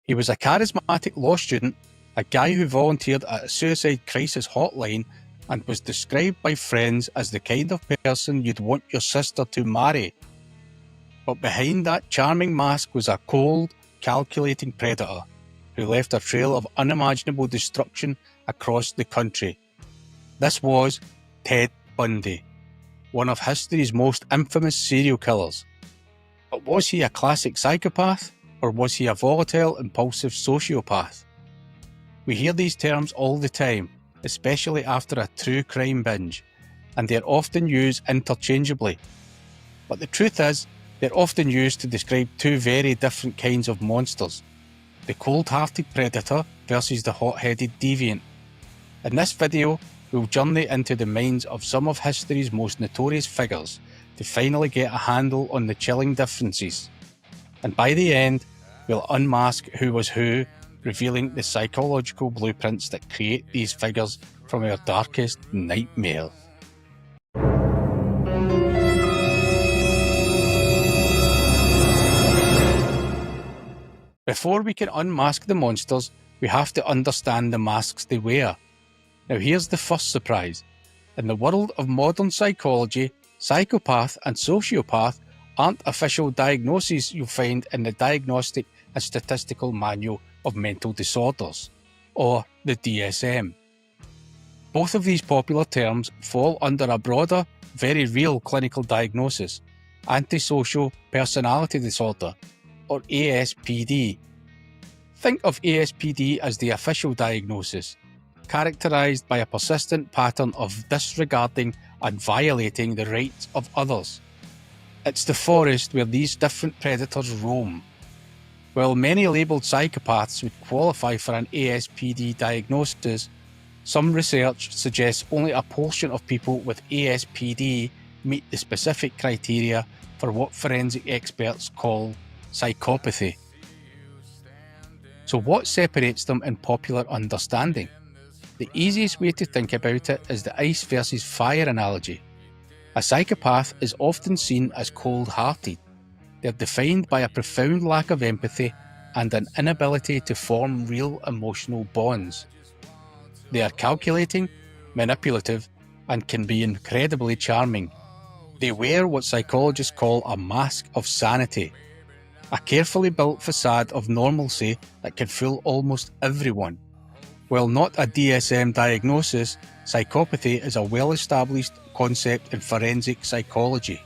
He was a charismatic law student, a guy who volunteered at a suicide crisis hotline, and was described by friends as the kind of person you'd want your sister to marry. But behind that charming mask was a cold, calculating predator who left a trail of unimaginable destruction across the country. This was Ted Bundy, one of history's most infamous serial killers. But was he a classic psychopath, or was he a volatile, impulsive sociopath? We hear these terms all the time, especially after a true crime binge, and they're often used interchangeably. But the truth is, they're often used to describe two very different kinds of monsters: the cold-hearted predator versus the hot-headed deviant. In this video, we'll journey into the minds of some of history's most notorious figures to finally get a handle on the chilling differences. And by the end, we'll unmask who was who, revealing the psychological blueprints that create these figures from our darkest nightmares. Before we can unmask the monsters, we have to understand the masks they wear. Now here's the first surprise. In the world of modern psychology, psychopath and sociopath aren't official diagnoses you'll find in the Diagnostic and Statistical Manual of Mental Disorders, or the DSM. Both of these popular terms fall under a broader, very real clinical diagnosis: antisocial personality disorder, or ASPD. Think of ASPD as the official diagnosis, characterised by a persistent pattern of disregarding and violating the rights of others. It's the forest where these different predators roam. While many labelled psychopaths would qualify for an ASPD diagnosis, some research suggests only a portion of people with ASPD meet the specific criteria for what forensic experts call psychopathy. So what separates them in popular understanding? The easiest way to think about it is the ice versus fire analogy. A psychopath is often seen as cold-hearted. They're defined by a profound lack of empathy and an inability to form real emotional bonds. They are calculating, manipulative, and can be incredibly charming. They wear what psychologists call a mask of sanity, a carefully built facade of normalcy that can fool almost everyone. While not a DSM diagnosis, psychopathy is a well-established concept in forensic psychology,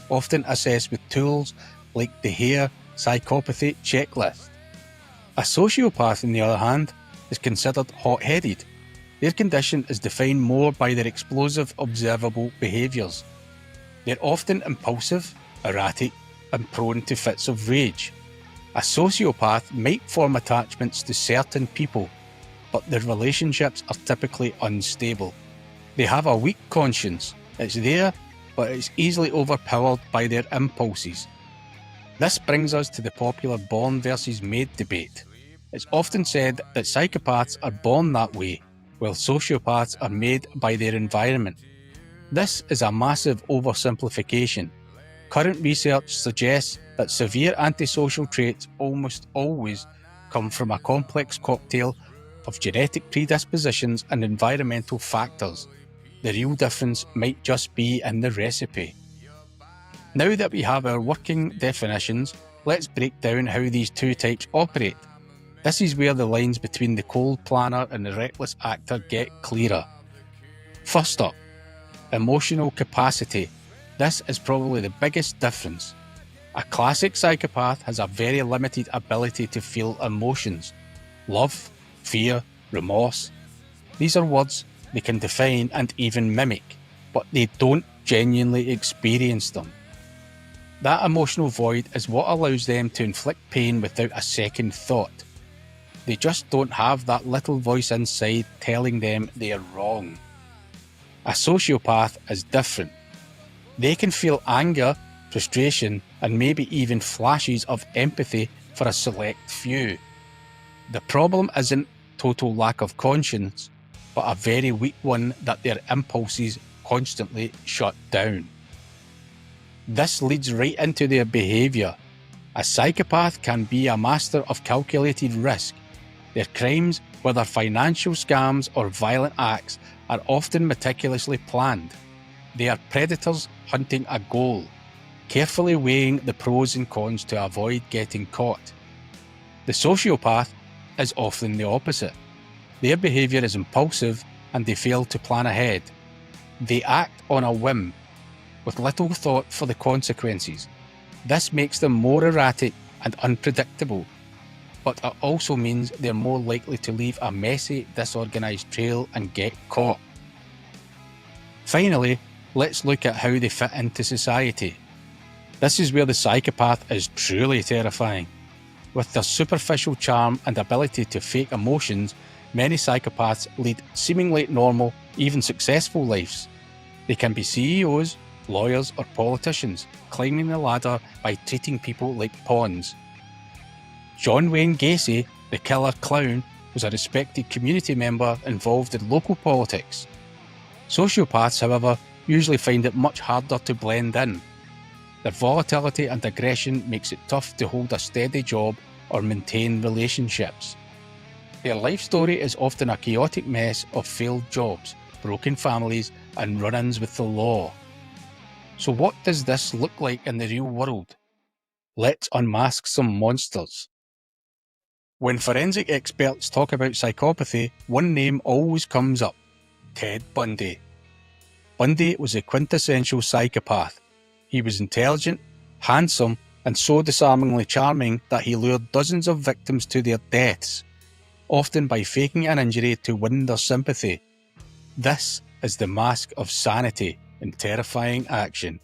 often assessed with tools like the Hare Psychopathy Checklist. A sociopath, on the other hand, is considered hot-headed. Their condition is defined more by their explosive observable behaviours. They're often impulsive, erratic, and prone to fits of rage. A sociopath might form attachments to certain people, but their relationships are typically unstable. They have a weak conscience. It's there, but it's easily overpowered by their impulses. This brings us to the popular born versus made debate. It's often said that psychopaths are born that way, while sociopaths are made by their environment. This is a massive oversimplification. Current research suggests that severe antisocial traits almost always come from a complex cocktail of genetic predispositions and environmental factors. The real difference might just be in the recipe. Now that we have our working definitions, let's break down how these two types operate. This is where the lines between the cold planner and the reckless actor get clearer. First up, emotional capacity. This is probably the biggest difference. A classic psychopath has a very limited ability to feel emotions. Love, fear, remorse. These are words they can define and even mimic, but they don't genuinely experience them. That emotional void is what allows them to inflict pain without a second thought. They just don't have that little voice inside telling them they are wrong. A sociopath is different. They can feel anger, frustration, and maybe even flashes of empathy for a select few. The problem isn't total lack of conscience, but a very weak one that their impulses constantly shut down. This leads right into their behaviour. A A psychopath can be a master of calculated risk. Their crimes, whether financial scams or violent acts, are often meticulously planned. They are predators hunting a goal, carefully weighing the pros and cons to avoid getting caught. The sociopath is often the opposite. Their behaviour is impulsive and they fail to plan ahead. They act on a whim, with little thought for the consequences. This makes them more erratic and unpredictable, but it also means they're more likely to leave a messy, disorganised trail and get caught. Finally, let's look at how they fit into society. This is where the psychopath is truly terrifying. With their superficial charm and ability to fake emotions, many psychopaths lead seemingly normal, even successful lives. They can be CEOs, lawyers, or politicians, climbing the ladder by treating people like pawns. John Wayne Gacy, the killer clown, was a respected community member involved in local politics. Sociopaths, however, usually find it much harder to blend in. Their volatility and aggression makes it tough to hold a steady job or maintain relationships. Their life story is often a chaotic mess of failed jobs, broken families, and run-ins with the law. So what does this look like in the real world? Let's unmask some monsters. When forensic experts talk about psychopathy, one name always comes up: Ted Bundy. Bundy was a quintessential psychopath. He was intelligent, handsome, and so disarmingly charming that he lured dozens of victims to their deaths, often by faking an injury to win their sympathy. This is the mask of sanity in terrifying action.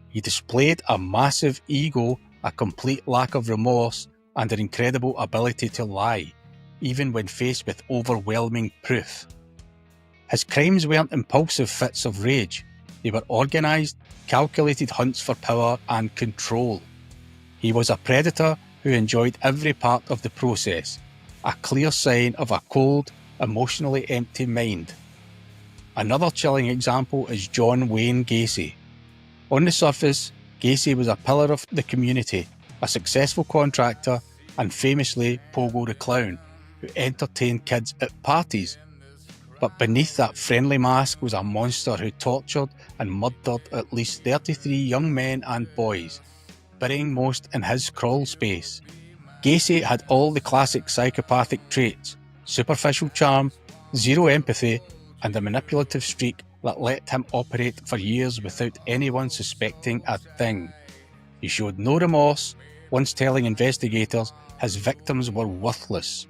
He displayed a massive ego, a complete lack of remorse, and an incredible ability to lie, even when faced with overwhelming proof. His crimes weren't impulsive fits of rage. They were organised, calculated hunts for power and control. He was a predator who enjoyed every part of the process, a clear sign of a cold, emotionally empty mind. Another chilling example is John Wayne Gacy. On the surface, Gacy was a pillar of the community, a successful contractor, and famously Pogo the Clown, who entertained kids at parties. But beneath that friendly mask was a monster who tortured and murdered at least 33 young men and boys, burying most in his crawl space. Gacy had all the classic psychopathic traits: superficial charm, zero empathy, and a manipulative streak that let him operate for years without anyone suspecting a thing. He showed no remorse, once telling investigators his victims were worthless.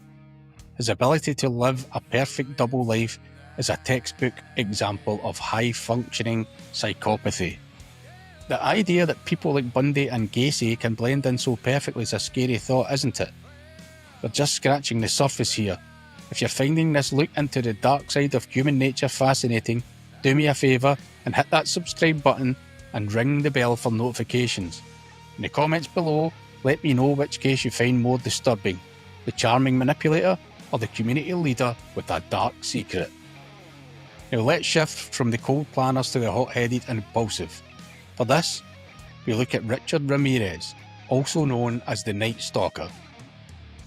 His ability to live a perfect double life is a textbook example of high-functioning psychopathy. The idea that people like Bundy and Gacy can blend in so perfectly is a scary thought, isn't it? We're just scratching the surface here. If you're finding this look into the dark side of human nature fascinating, do me a favour and hit that subscribe button and ring the bell for notifications. In the comments below, let me know which case you find more disturbing: the charming manipulator or the community leader with a dark secret. Now let's shift from the cold planners to the hot-headed and impulsive. For this, we look at Richard Ramirez, also known as the Night Stalker.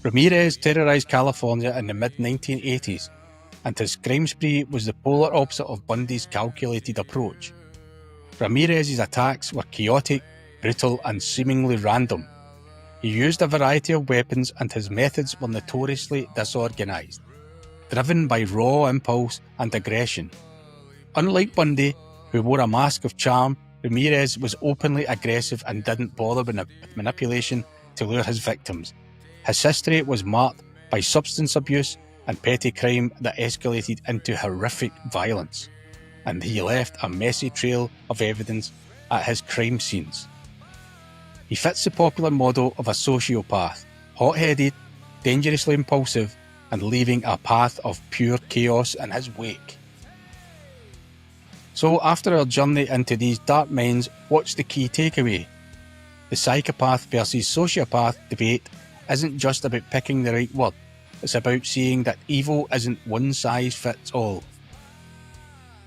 Ramirez terrorised California in the mid-1980s, and his crime spree was the polar opposite of Bundy's calculated approach. Ramirez's attacks were chaotic, brutal, and seemingly random. He used a variety of weapons, and his methods were notoriously disorganised, driven by raw impulse and aggression. Unlike Bundy, who wore a mask of charm, Ramirez was openly aggressive and didn't bother with manipulation to lure his victims. His history was marked by substance abuse and petty crime that escalated into horrific violence, and he left a messy trail of evidence at his crime scenes. He fits the popular model of a sociopath: hot-headed, dangerously impulsive, and leaving a path of pure chaos in his wake. So after our journey into these dark minds, what's the key takeaway? The psychopath versus sociopath debate isn't just about picking the right word, it's about seeing that evil isn't one size fits all.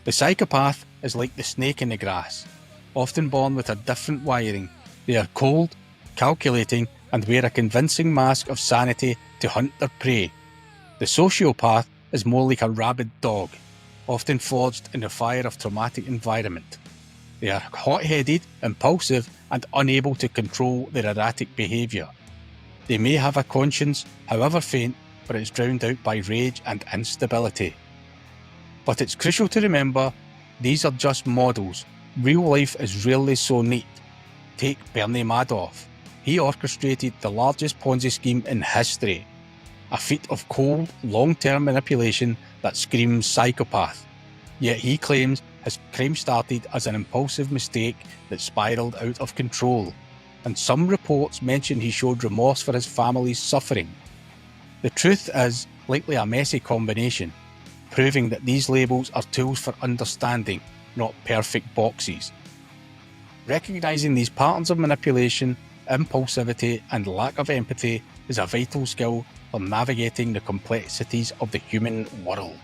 The psychopath is like the snake in the grass, often born with a different wiring. They are cold, calculating, and wear a convincing mask of sanity to hunt their prey. The sociopath is more like a rabid dog, often forged in the fire of traumatic environment. They are hot-headed, impulsive, and unable to control their erratic behaviour. They may have a conscience, however faint, but it's drowned out by rage and instability. But it's crucial to remember, these are just models. Real life is rarely so neat. Take Bernie Madoff. He orchestrated the largest Ponzi scheme in history. A feat of cold, long-term manipulation that screams psychopath. Yet he claims his crime started as an impulsive mistake that spiralled out of control, and some reports mention he showed remorse for his family's suffering. The truth is likely a messy combination, proving that these labels are tools for understanding, not perfect boxes. Recognising these patterns of manipulation, impulsivity, and lack of empathy is a vital skill for navigating the complexities of the human world.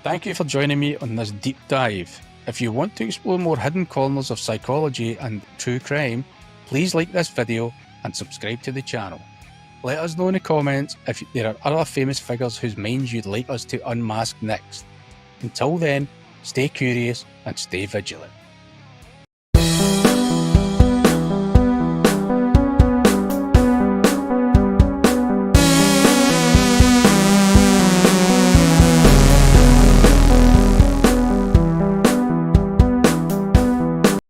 Thank you for joining me on this deep dive. If you want to explore more hidden corners of psychology and true crime, please like this video and subscribe to the channel. Let us know in the comments if there are other famous figures whose minds you'd like us to unmask next. Until then, stay curious and stay vigilant.